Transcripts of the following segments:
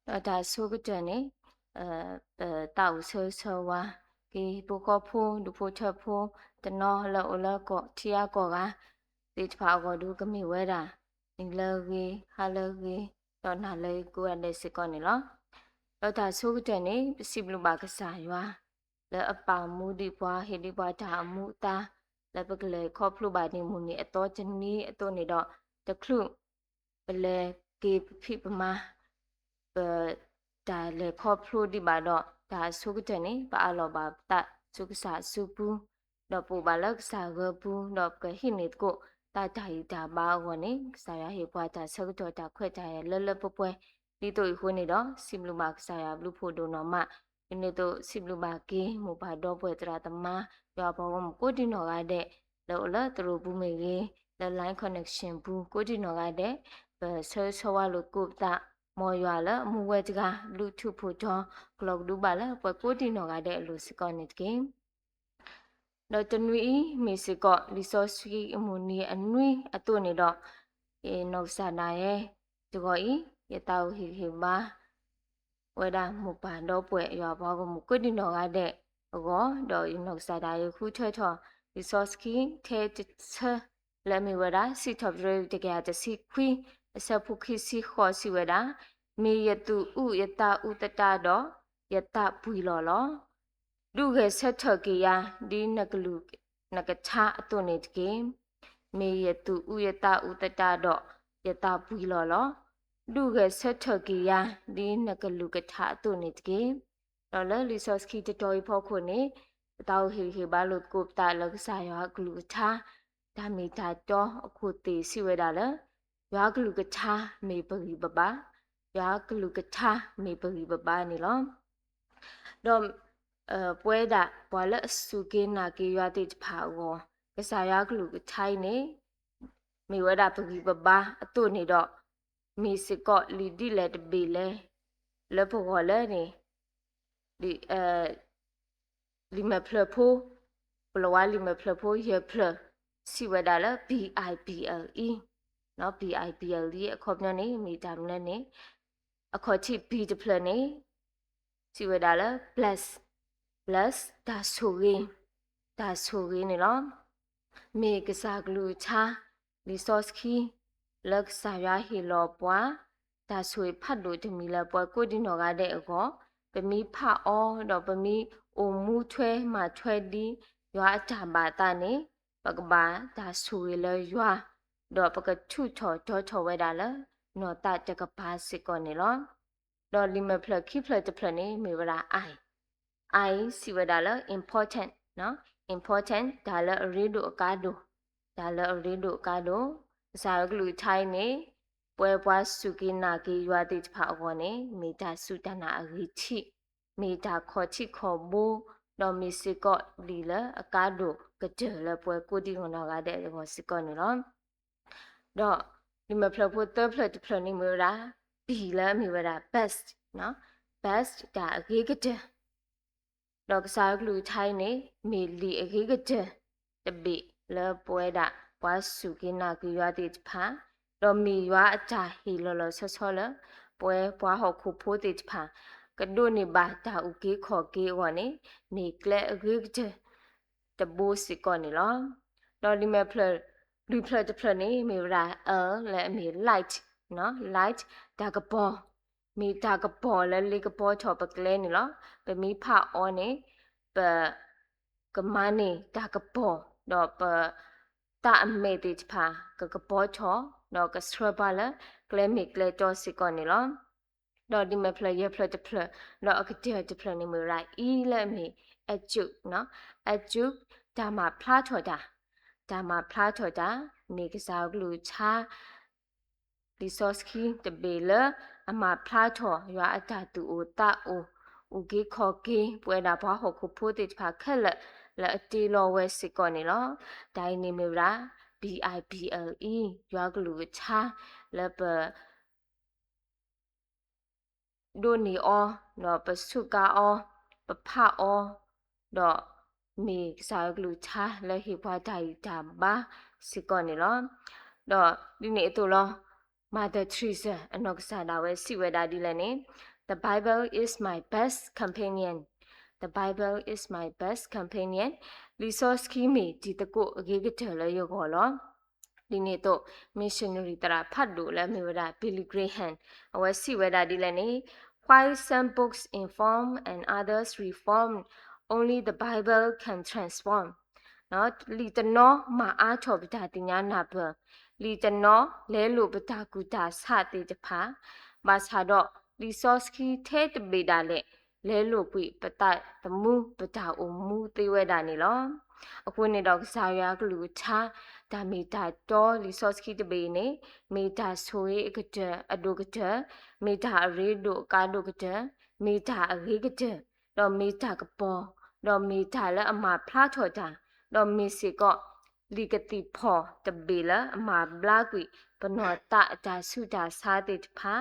da so good ne tao so wa ki bu ko phu du phu cha phu de no la o la ko tia ko ga ti pha ko du ka mi we da ni la gi ha la gi to na le ko ne se ko ni lo da so good ne si blu ba ka sa ywa le a pa mu di bwa he di bwa da mu ta le ba le ko phu ba ni mu ni a to chen ni a to ni do de khlu le ki phi pa ma da le ko phu di ba do da so good ne ba a lo ba ta su ka sa su pu do pu ba la ka sa go pu do ka hi ni ko ta dai da ba wo ne sa ya he bwa da so do da khwe da ya le pu pwe li to ho ni do sim lu ma ka sa ya blu phu do no ma ini to sim lu ma ki mo ba do pwe tra ta ma ya ba wo mo ko di no ga de lo la tro bu me ge the line connection bu ko di no ga de so wa lo ko taမော်ရွာလမူဝဲတကလူထုဖို့တော့ကလော့ဒူပါလပကိုတီနော်ကတဲ့လူစကောနစ်ကေတော့တနွီမီစကော resource အမှုနီအနွီအတုနေတော့နော်ဆာနာရဲ့တကောဤရတောဟီဟီပါဝဲတာမူပါတော့ပွဲရွာဘောကမူကိုတီနော်ကတဲ့အောတော့နော်ဆာတာရခုထွဲထော် resource ထဲချက်လက်မီဝဲတာစီထော်ရတကယ်တစီခွီအစဖုခိစီခောစီဝဒမေယတုဥယတဥတတတော့ယတပွီလောလောဒုခေဆက်ထကေယဒီနကလူနကချာအတုနေတကေမေယတုဥယတဥတတတော့ယတပွီလောလောဒုခေဆက်ထကေယဒီနကလူကချာအတုနေတကေတော့လေ resource ခိတတော်ဖို့ခုနေတောက်ဟီဘာလုကုပတာလကဆာယောကလူချာဒါမီတာတော့အခုတေစီဝဒါလေရွာကလူကချာမေပရီပပရွာကလူကချာမေပရီပပနီလောတော့ပွဲတာဘွာလစုကေနာကေရွာတိဖာဝကစားရွာကလူကချိုင်းနေမေဝဒပရီပပအတုနေတော့မီစကော့လီဒီလက်ဘီလေလဘောလဲနေဒီလီမဖလဖိုဘလဝါလီမဖလဖိုရဖလစီဝဒါလ BIBLE နော် BIBL ရဲ့အခေါ်ပြန်နေမိတာမလဲနေအခေါ်ချိ B တဖလနေစီဝဒါလာ plus ဒါဆိုရင်နေလောမေကစားကလူချာ resource key လက်စားရဟီလောပွားဒါဆိုဖတ်လို့တမီလာပွားကိုဒီနော်ကတဲ့အခေါ်ပမီဖအောတော့ပမီအိုမူထွဲမှာထွဲဒီရွာအတာပါတာနေပကဘာဒါဆိုရလေရွာတော့ပကထုထော်တော့ထော်ဝဲတာလားနော်တတကပါစစ်ကောနေလောတော့လီမဖလခိဖလတဖလနေမေဝရာ I စီဝဒါလား important နော် important ဒါလားရီဒိုအကာဒိုအစာကလူထိုင်းနေပွဲပွားစုကိနာကေရွာတိဖာအောနေမေတာစုတနာအဂိချိမေတာခေါ်ချိခေါ်ဘူတော့မီစကောလီလာအကာဒိုကကြလပွဲကိုဒီနော်ကတဲ့ဘောစကောနေလောတော့ဒီမဖလဖို့တဖလတဖလနေမရာဘီလာမီဝရာ best နော် best ဒါအဂေကတဲ့တော့ကစားကလူထိုင်းနေမီလီအဂေကတဲ့တပိလပွဲတာဘွားစုကိနာကရွာတိဖာတော့မီရွာအချာဟီလောလောဆောဆောလပွဲဘွားဟောက်ခုဖိုးတိဖာကဒိုနေဘာတာဥကေခေါ်ကေဝနေနေကလေအဂေကတဲ့တဘိုးစကောနေလောတော့ဒီမဖလလူဖလတဖလနေမီရာလဲမီ light နော် light ဒါကပေါ်မီဒါကပေါ်လဲလေကပေါ်ချောပကလဲနေလောပမီဖအောနေပကမနေဒါကပေါ်တော့ပတာအမေတိဖာကပေါ်ချောတော့ကစထရပါလဲကလဲမီကလဲတော့စကောနေလောတော့ဒီမဖလရဖလတဖလတော့အကတဲ့တဖလနေမီရာအီလဲမီအကျုနော်အကျုဒါမှာဖလားထော်တာဒါမှာဖလားထော်တာနေကစားကလူချာ resource key တပေလအမဖလားထော်ရွာအတာတူအိုတာအိုဥကေခေါ်ကေပွဲတာဘွားဟောခုဖိုးတိဖာခက်လက်အတီလောဝဲစစ်ကောနေလောဒိုင်နေမီရာ BIBLE ရွာကလူချာလက်ပဒိုနီအောနော်ပစုကာအောပဖအောတော့မေစားကလူချာလက်ဟိဘွားဒိုင်တာဘာစစ်ကောနေလောတော့ဒီနေ့တူလောMother Teresa အနောက်ကစားတာဝဲစီဝဲတာဒီလည်းနေ The Bible is my best companion. The Bible is my best companion. Lisoski me ditako agigitela yogolo. ဒီနေ့တော့ missionary တရာဖတ်လို့လဲမြေဝဒ Billy Graham အဝဲစီဝဒဒီလဲနေ while some books inform and others reform only the Bible can transform နော်လီတနောမအားချောပတာတင်ညာနာပလီတနောလဲလို့ပတာကူတာစတဲ့တဖာဘာသာတော့ resource ထဲတပေတာလဲလို့ပြပတတမှုပတာအမှုသေးဝဲတာနေလောအခုနေတော့စာရကလူချာဒါမီတာတော့ resource တပေနေမီတာဆိုရအကတဲ့အဒုကတဲ့မီတာအရေးတို့ကားတို့ကတဲ့မီတာအရေးကတဲ့တော့မီတာကပေါ်တော့မီတာလဲအမဖလားထော်တာတော့မီစီကလီကတိဖောတပေလအမဘလာကွီပနောတာအတာဆုတာစားတဲ့ဖာ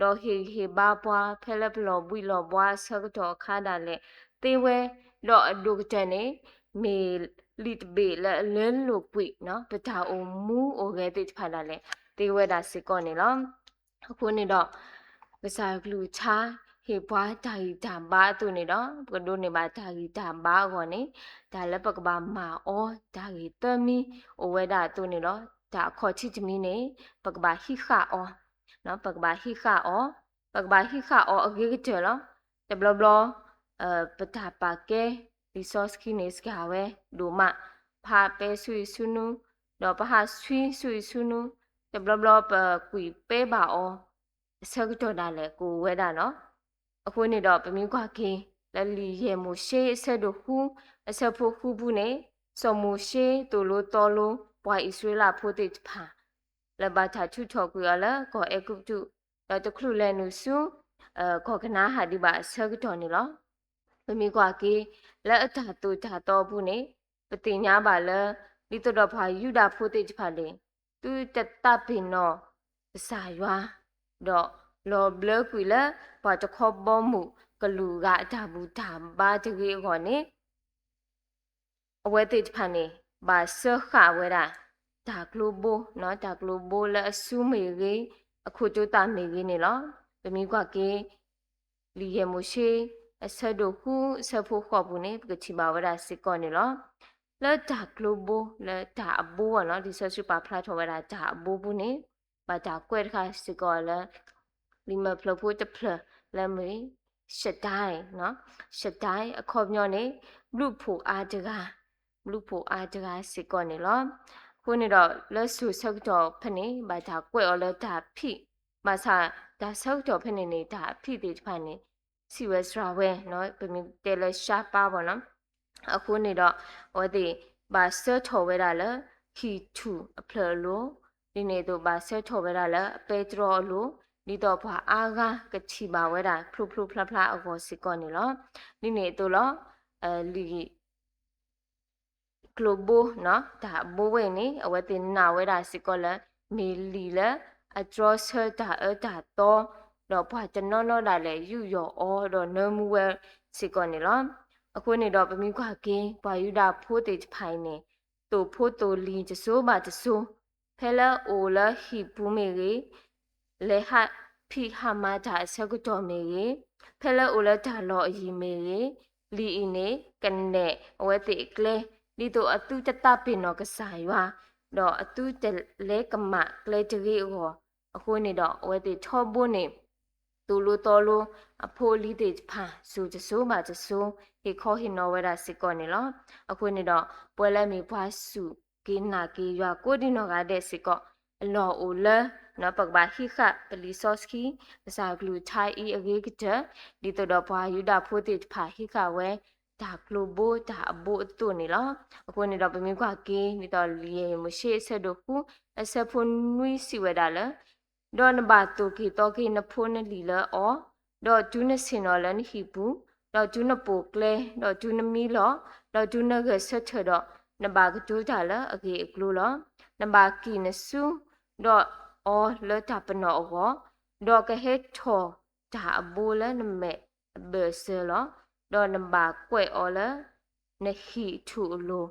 တော့ဟေဘာပွားဖဲလဘလောဘွီလောဘွားဆကတော့ခါတာလေတေဝဲတော့အဒုကတဲ့နေမေလီတဘေလဲလို့ကွီနော်ပတာအုံမူအိုခဲတဲ့ဖာတာလေတေဝဲတာစစ်ကောနေလောအခုနေတော့ကစားကလူချာဟေပွားတာဟီတာဘာသူနေတော့ဘကဒိုနေပါတာဟီတာဘာကောနေဒါလည်းပကဘာမာအောဒါဟီတမီအိုဝဲတာသူနေတော့ဒါခေါ်ချီချမီနေပကဘာဟီခါအောနော်ပကဘာဟီခါအောအဂေကတဲလောတဘလဘလပတာပါကဲ resource ခိနေစကဝဲဒိုမဖာပဲဆွေဆုနုတော့ပဟာဆွေဆုနုတဘလဘလပကွီပဲပါအောဆက်ကတော့ဒါလေကိုဝဲတာနော်အခုနေတော့ပမီကွာကင်းလလီရဲမိုရှေဆက်တို့ခုအဆက်ဖို့ခုဘူးနေစောမိုရှေတူလိုတော်လိုပွားဣသရေလဖို့တိဖာလဘတာချူထော်ကူရလာကောအကုတုတော့တခလူလဲနုစုကောကနာဟာဒီပါဆက်ကတော့နေလောပမီကွာကင်းလက်အတာတူတာတော်ဘူးနေပတိညာပါလဲလီတော်ဖာယူတာဖို့တိဖာလေသူတတပင်နော်စာရွာတော့လောဘလကွီလာပါတခေါဘောမှုကလူကဒါဘူးဒါဘာတကြီးခေါ်နေအဝဲတိဖာနေဘာဆခဝဲတာဒါဂလိုဘိုနော်ဒါဂလိုဘိုလဲအဆူမေကြီးအခုတူတာမေကြီးနေလောပမီကွာကေလီယမိုရှိအဆက်တို့ခုဆက်ဖို့ခေါ်ဘူးနေပကချီပါဝဒါစစ်ကောနေလောလက်ဒါဂလိုဘိုလက်ဒါအဘိုးကနော်ဒီဆက်စုပါဖလာထော်ဝဲတာဒါအဘိုးဘူးနေဘာဒါကွဲတခါစစ်ကောလဲလီမဖလဖို့တဖလလဲမေရှက်တိုင်းနော်ရှက်တိုင်းအခေါ်မျောနေဘလူဖို့အားတကားစစ်ကောနေလောခုနေတော့လက်ဆူဆောက်တော့ဖနေဘာဒါကွဲော်လဲဒါဖိမဆာဒါဆောက်တော့ဖနေနေဒါဖိတိဖနေစီဝဲစရာဝဲနော်ပမီတဲလရှာပါဘောနော်အခုနေတော့ဟောဒီဘာဆတ်ထော်ဝဲတာလဲခီတူအဖလလိုဒီနေတော့ဘာဆတ်ထော်ဝဲတာလဲပေထရိုလိုဒီတော့ဘာအားကကချီပါဝဲတာဖလူဖလဖလအကောစစ်ကောနေလောဒီနေတော့လောလီကလိုဘိုနော်ဒါဘိုးဝဲနေအဝဲတင်နာဝဲတာစစ်ကောလဲမီလီလဲအဒရောဆာဒါတော့တော့ဘာတနော်နော်ဒါလဲယူရောအော်တော့နမူဝဲစစ်ကောနေလောအခုနေတော့ပမီခွာကင်းဘာယူတာဖိုးတေဖိုင်နေတူဖိုးတူလီတဆိုးပါတဆိုးဖဲလာအိုလာဟီပူမေကြီးလေဟာဖိဟာမာဒါဆက်ကတော့မေကြီးဖဲလာအိုလာဒါလောအီမေကြီးလီအင်းနေကနေအဝဲတေကလေဒီတော့အတူတတပင်တော့ကစားရွာတော့အတူတလဲကမကလေတကြီးကိုအခုနေတော့အဝဲတေထောဘိုးနေတူလိုတော်လိုအဖိုးလီတေဖာစူတဆိုးပါတဆိုးဟေခေါ်ဟိနော်ဝဲတာစစ်ကောနေလောအခုနေတော့ပွဲလဲမီဘွားစုကင်းနာကီရွာကိုဒီနော်ကတဲ့စစ်ကောအလော်အိုလဲနော်ပကဘာဟိခပလီဆော့စကီစာဂလူထိုင်အီအဂေကတဲ့ဒီတော့ဘွားယူတာဖိုးတေဖာဟိခဝဲဒါဂလိုဘိုဒါအဘိုတူနေလောအခုနေတော့ပမီကွာကင်းဒီတော့လီယေမရှိဆက်တော့ခုအဆက်ဖွန်နွီစီဝဲတာလဲတော့နဘာတူကီတော့ကီနဖိုးနလီလာအော်တော့ဂျူးနစင်နော်လန်ဟီဘူးတော့ဂျူးနပိုကလေတော့ဂျူးနမီလောတော့ဂျူးနကဆက်ချတော့နဘာကတူတာလာအကေကလူလောနဘာကီနဆူတော့အော်လတာပနောအောတော့ကဟက်ထောဒါအဘူလာနမေဘေဆလောတော့နဘာကွဲအော်လာနဟီထူလို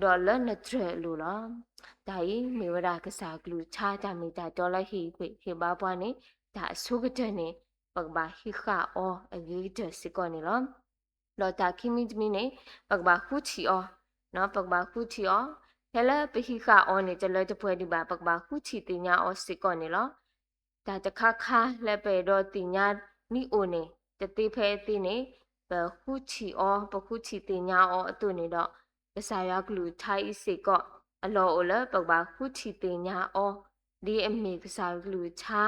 တော့လနထရလိုလားဒါဤမေဝရကစားကလူချာတာမီတာဒေါ်လာဟီခွေခေဘာပွားနေဒါအဆုကတဲ့နေ ပကဘာဟိခါအောအဂေးတစီကောနေလောတော့တာခိမီတမီနေပကဘာခုချီအောနော်ပကဘာခုချီအောဟဲလာပဟိခါအောနေတလဲတပွဲဒီပါပကဘာခုချီတင်ညာအောစီကောနေလောဒါတခါခါလက်ပေတော့တင်ညာနီအိုနေတတိဖဲတင်နေပခုချီအောပခုချီတင်ညာအောအတုနေတော့ကစားရကလူထိုင်စီကောအလောအလပကဘာခုချီတင်ညာအောဒီအမေကစားကလူချာ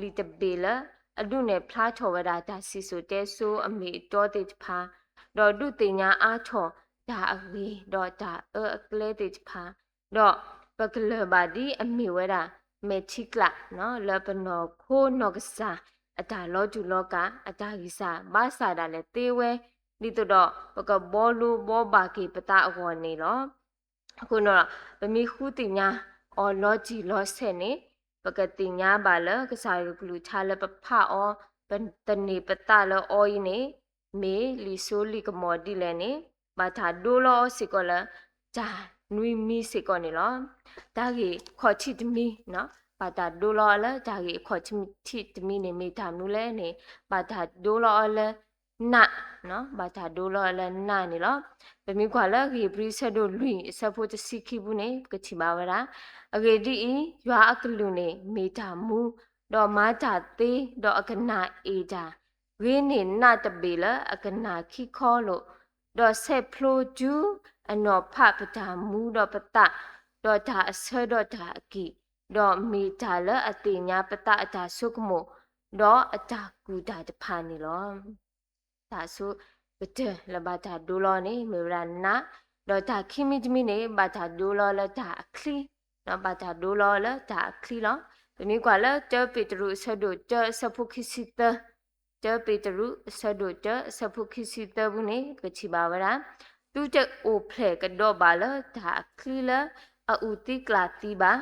လီတဘေလအဒုနဲ့ဖလားချော်ဝဒါဒါစီဆိုတဲဆိုအမေတော်တေဖာတော့ဒုတင်ညာအားချော်ဒါအဝေးတော့ဒါအကလဲတေဖာတော့ပကလဘာဒီအမေဝဒါမေချီကလာနော်လပနောခိုးနောကစားအတာလောကျူလောကအတာဂီစာမဆာဒါလေတေဝဲဒီတော့ပကဘောလူဘောဘာကီပတာအကောနေလောအခုတော့ဗမီခုတင်ညာအော်လောဂျီလောဆဲနေပကတိညာပါလကစားရကလူချလပဖအောပတနေပတလောအောယနေမေလီဆိုလီကမော်ဒီလဲနေဘာသာဒိုလောစီကောလာဂျာနွီမီစီကောနေလောဒါကြီးခေါ်ချီတမီနော်ဘာသာဒိုလောလာဒါကြီးခေါ်ချီတမီနေမိတာနူလဲနေဘာသာဒိုလောလာနာနော်ဘာသာဒိုလောလာနာနေလောဗမီကွာလာကြီးပရိဆက်တို့လွင်စဖို့တစီခိဘူးနေကချီပါဝရာအဂေဒီရွာအကလူနေမိတာမူတော့မာတာသေးတော့အကနာအေးတာဝင်းနေနတ်တပေလအကနာခိခေါ်လို့တော့ဆက်ဖလိုကျူအနော်ဖပတာမူတော့ပတတော့ဒါအဆတော့ဒါအကိတော့မိတာလအတိညာပတအတာဆုကမိုတော့အတာကူတာတဖာနေလောဒါဆုပတလဘတာဒူလောနေမေရနာတော့ဒါခိမိတမီနေဘတာဒူလောလတာအခလီနော်ဘာသာဒိုလောလာဒါခလီလောဒီမိကွာလာတပေတရုဆဒိုတဆဖုခိစီတတပေတရုဆဒိုတဆဖုခိစီတဘူးနေကချီပါဝရာသူတဲ့အိုဖလေကတော့ပါလာဒါခလီလာအူတိကလာတီပါ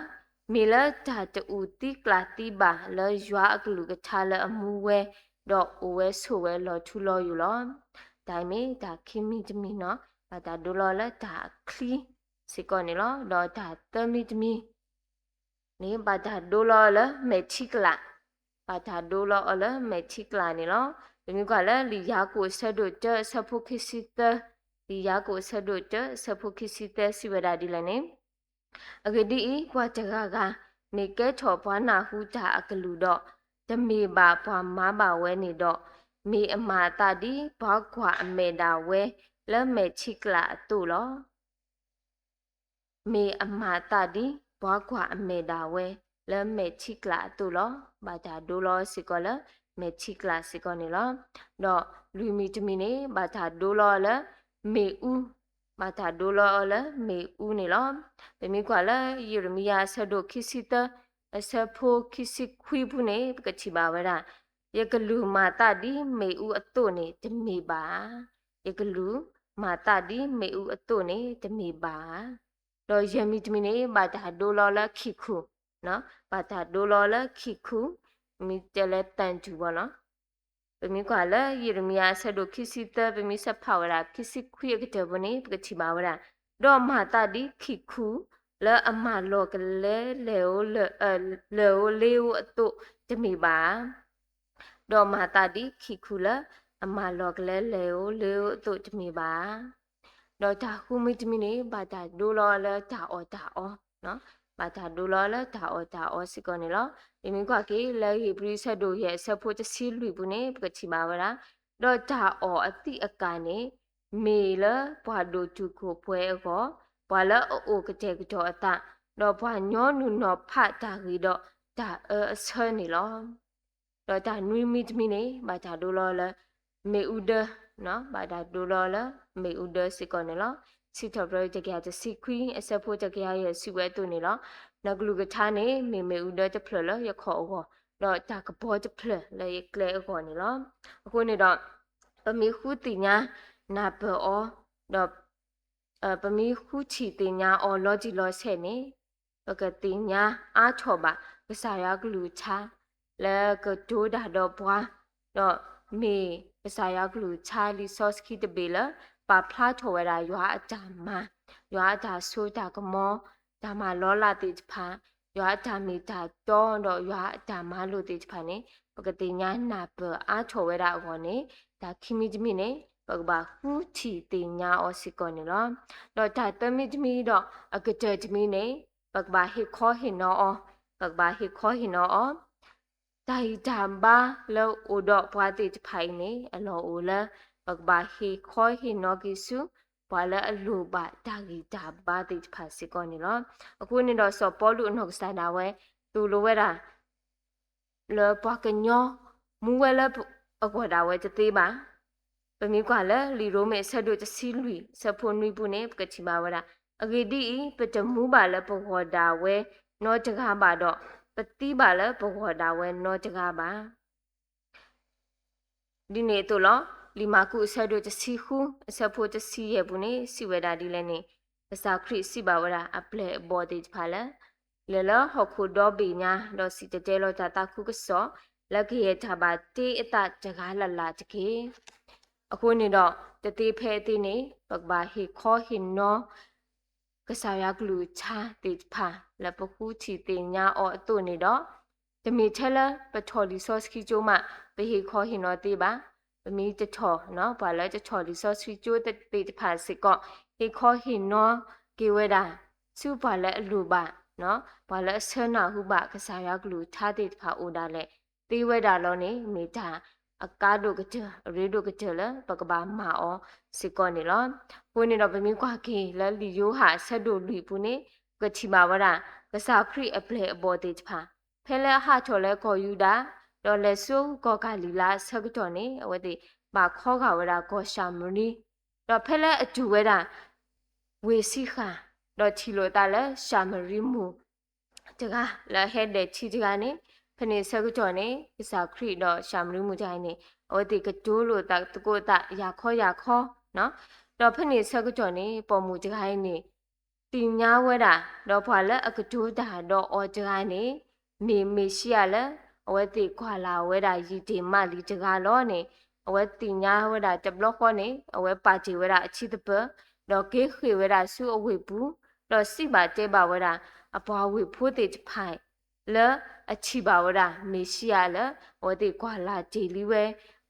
မီလာဒါတူတိကလာတီပါလာရွာအကလူကထားလာအမူဝဲတော့အိုဝဲဆိုဝဲလောထူလောယူလောဒါမီဒါခိမီတမီနော်ဘာသာဒိုလောလာဒါခလီစီကောနေလောတော့ဒါတမီတမီနေဘာသာဒိုလောလမေချီကလာဘာသာဒိုလောလမေချီကလာနေလောဒီမျိုးကလည်းလီယာကိုဆက်တို့တဆဖုခိစီတလီယာကိုဆက်တို့တဆဖုခိစီတစီဝဒါဒီလည်းနေအဂဒီကွာတကကနေကဲချော်ဘွားနာဟုတာအကလူတော့တမေပါဘွားမပါဝဲနေတော့မေအမာတာဒီဘောက်ခွာအမေတာဝဲလက်မေချီကလာအတူလောမေအမာတာဒီဘွားခွာအမေတာဝဲလဲမေချီကလာတူလောဘာသာဒိုလောစီကောလမေချီကလာစီကောနေလောတော့လူမီတမီနေဘာသာဒိုလောလမေဦးဘာသာဒိုလောလမေဦးနေလောဘမီကွာလာယေရမီယာဆဒိုခိစီတအစဖိုခိစီခွီဘူးနေကချီပါဝရာယကလူမာတာဒီမေဦးအတုနေတမီပါယကလူမာတာဒီမေဦးအတုနေတမီပါတော့ယမီတမီနေဘာသာဒိုလောလခိခုနော်ဘာသာဒိုလောလခိခုမိတလဲတန်ကျူပါနော်ဗမီကွာလာယေရမီယာဆဒိုခိစီတဗမီဆဖဝရာခိစီခွေကတဘနေပကချီပါဝရာတော့မာတာဒီခိခုလဲအမလောကလဲလေအိုလေအိုလေအိုအတုတမီပါတော့မာတာဒီခိခုလာအမလောကလဲလေအိုလေအိုအတုတမီပါတော့ဒါခုမိတမီနေဘာသာဒိုလောလတာအောနော်ဘာသာဒိုလောလတာအောစီကောနေလောဒီမိကွာကေလဲဟီပရိဆက်တို့ရဲ့ဆက်ဖို့တစီလူဘူးနေပကချီပါဝရာတော့တာအောအတိအကနေမေလဘွာဒိုတူကိုပွဲအောဘွာလအိုကတဲ့ကတော့အတတော့ဘွာညောနုနောဖတာကြီးတော့ဒါအဆဲနေလောတော့ဒါနွီမီတမီနေဘာသာဒိုလောလမေဥဒနော်ဘာသာဒိုလောလမေဥဒစီကောနေလောစီတော်ပရတကရတစီခွီအစဖို့တကရရဲ့စီဝဲတူနေလောနဂလူကထားနေမေဥဒတဖလရခေါ်အောတော့တာကဘောတဖလလေကလေအောနေလောအခုနေတော့ပမီခုတိညာနာဘောတော့ပမီခုချီတိညာအောလောဂျီလောဆဲနေပကတိညာအားချောပါကစားရကလူချာလဲကဒိုဒါတော့ဘွားတော့မေကစားရကလူချာလီဆော့စကီတဘေလာပါဖလားထော်ဝဲတာရွာအတာမရွာအတာဆိုတာကမောဒါမှလောလာတိဖာရွာအတာမီတာတော့ရွာအတာမလို့တိဖာနေ ပကတိညာနာပအားချော်ဝဲတာအောနေဒါခိမိဂျမီနေပကဘာဟူချီတင်ညာအောစီကောနေလောတော့ဒါတမိဂျမီတော့အကတဲ့ဂျမီနေပကဘာဟိခောဟိနောအောပကဘာဟိခောဟိနောအောတိုင်တမ်ဘာလောအိုတော့ဘွားတိဖိုင်နေအလောအိုလပကဘာဟိခောဟိနောကိစုဘွာလအလူပါတာဂီတာဘာတိဖာစီကောနေလောအခုနေတော့စောပေါ်လူအနှုတ်စတာဝဲသူလိုဝဲတာလောပွားကညောမူဝဲလအကောတာဝဲတသေးပါပမီကွာလလီရိုမေဆက်တို့တစီလူစဖွန်နွိပုနေပကချီပါဝဲတာအဂေဒီပတမူပါလပခောတာဝဲနောတကားပါတော့ပတိပါလပခောတာဝဲနောတကားပါဒီနေတော့လောလီမာကုဆက်တို့တစီခုအဆက်ဖို့တစီရဲ့ဘူးနေစီဝဲတာဒီလဲနေအစာခရစ်စီပါဝဲတာအပလက်ဘော်ဒေဖာလလဲလဟခုဒေါ်ဘီညာဒေါ်စီတဲလောတာတာခုကစောလက်ခေတာပါတေးအတတကားလလာတကေအခုနေတော့တတိဖဲတိနေပကဘာဟိခောဟိနောကစားရကလူချာတိဖာလပခုချီတင်ညာအောအတုနေတော့တမီထဲလပထော်လီဆော့စကီကျိုးမပဟိခောဟိနောတိပါပမီတထော်နော်ဘာလဲတထော်လီဆော့စကီကျိုးတိဖာစစ်ကောဟိခောဟိနောကေဝဒါစုဘာလဲအလူပါနော်ဘာလဲဆနာဟုပါကစားရကလူချာတိဖာအိုဒါလဲတေဝဲတာလောနေမိတာအကားတို့ကကြရေတို့ကကြလပကဘာမာအောစီကောနေလောဘုန်နေတော့ဗမီကွာကေလလီယိုဟာဆက်တို့လူပူနေကချီမာဝရကစားခရီအပလေအဘောတေချဖာဖဲလဲဟာချော်လဲခေါ်ယူတာဒေါ်လဲဆူကောကလီလာဆက်ကတော်နေအဝတိပါခေါခဝရကောရှာမနီတော့ဖဲလဲအကျူဝဲတာဝေစီခါတော့ချီလိုတာလဲရှာမရီမူတကလဲဟဲ့တဲ့ချီတကနေဖနေဆက်ကတော်နေကစားခရီတော့ရှာမရီမူတိုင်းနေအဝတိကတိုးလို့တကိုတရာခေါ်နော်တော့ဖနေဆက်ကတော်နေပေါ်မူတကိုင်းနေတင်ညာဝဲတာတော့ဖွာလဲအကတိုးတာတော့အော်တကိုင်းနေမေရှိရလဲအဝဲတိခွာလာဝဲတာရီတီမလီတကားလောနေအဝဲတင်ညာဝဲတာတဘလခေါနေအဝဲပါချီဝဲတာအချီတပတော့ကေခေဝဲတာဆူအဝဲဘူးတော့စိပါတဲပါဝဲတာအပွားဝဲဖိုးတေဖိုင်လဲအချီပါဝဲတာမေရှိရလဲအဝဲတိခွာလာဂျီလီဝဲ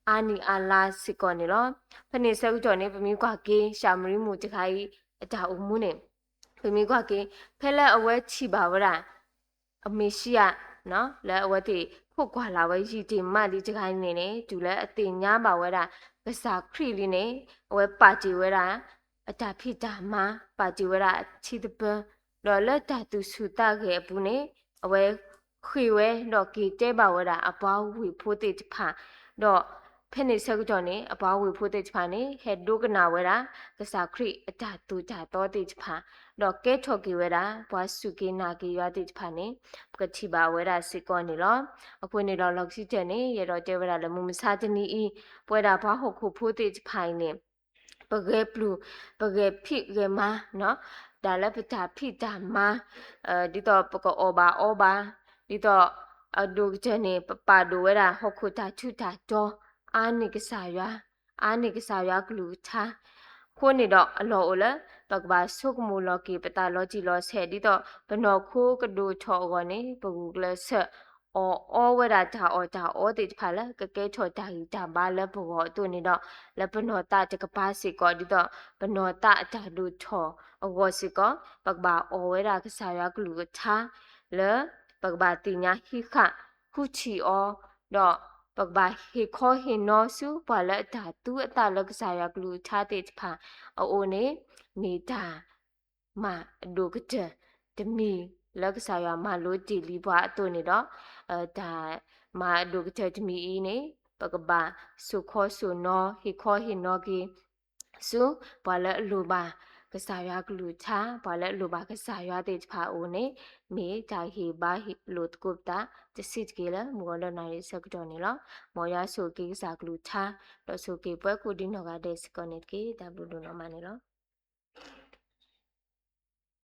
အာနီအာလာစစ်ကောနေလောဖနေဆက်ကြောနေပမီကွာကေရှာမရီမူတခိုင်အတာအမှုနေပမီကွာကေဖဲလဲအဝဲချီပါဝဲတာအမေရှိရနော်လဲအဝဲတိခုတ်ကွာလာဝဲရီတီမလီတခိုင်နေနေဒူလဲအတင်ညာပါဝဲတာကစားခရီလီနေအဝဲပါတီဝဲတာအတာဖိတာမပါတီဝဲတာချီတပလော်လက်တာသူဆူတာခဲ့ဘူးနေအဝဲခွေဝဲတော့ကေတဲပါဝဲတာအပွားဝီဖိုးတိဖာတော့ဖဲနေဆက်ကြောနေအပွားဝီဖိုးတိဖာနေဟက်ဒုကနာဝဲတာကစားခရီအတာတူတာတော့တိဖာတော့ကဲထော်ကေဝဲတာဘွားစုကေနာကေရွာတိဖာနေကတိပါဝဲတာစစ်ကောနေလောအခုနေတော့လောက်စီတဲ့နေရတော့တဲဝဲတာလည်းမမစားတနီဤပွဲတာဘွားဟုတ်ခုဖိုးတိဖိုင်နေပကဲပလူပကဲဖိကဲမနော်ဒါလည်းပတာဖိတာမဒီတော့ပကောအောဘာဒီတော့အဒုကတဲ့နေပါဒိုဝဲတာဟုတ်ခုတာချူတာတော့အာနိကစားရွာကလူသာခုနေတော့အလောအလပကဘာဆုကမူလော်ကီပတာလောဂျီလောဆဲဒီတော့ဘနောခိုးကဒိုထော်ကောနေပကူကလဆက်အောဝဲတာတာအောတိဖာလကကဲထော်တာဟီတာဘာလဘောတူနေတော့လပနောတာတကပါစီကောဒီတော့ဘနောတာအတာဒူထော်အဝစီကောပကဘာအောဝဲတာကစားရွာကလူသာလဲပကဘာတိညာဟိခခုချီအောတော့ပကဘာဟေခောဟေနောစုဘာလအတာသူအတာလကစားရွာကလူသာတိဖာအိုနေနေတာမဒုကတဲ့တမီလက်စားရွာမလို့တီလီဘွားအတူနေတော့ဒါမဒုကတဲ့တမီအင်းနေပကဘာစုခောစုနောဟေခောဟေနောကီစုဘာလလူပါကစားရွာကလူချာဘာလဲလူပါကစားရွာတဲ့ဖာအိုနေမေဂျာဟီဘာဟီလုတ်ကုပ်တာတစစ်ကေလမောလနာရီစကတော်နေလောမောရဆိုကေစားကလူချာတော့ဆိုကေပွဲကိုဒီနောကတဲ့စကနေကေဒါဘလူဒိုနောမနေလော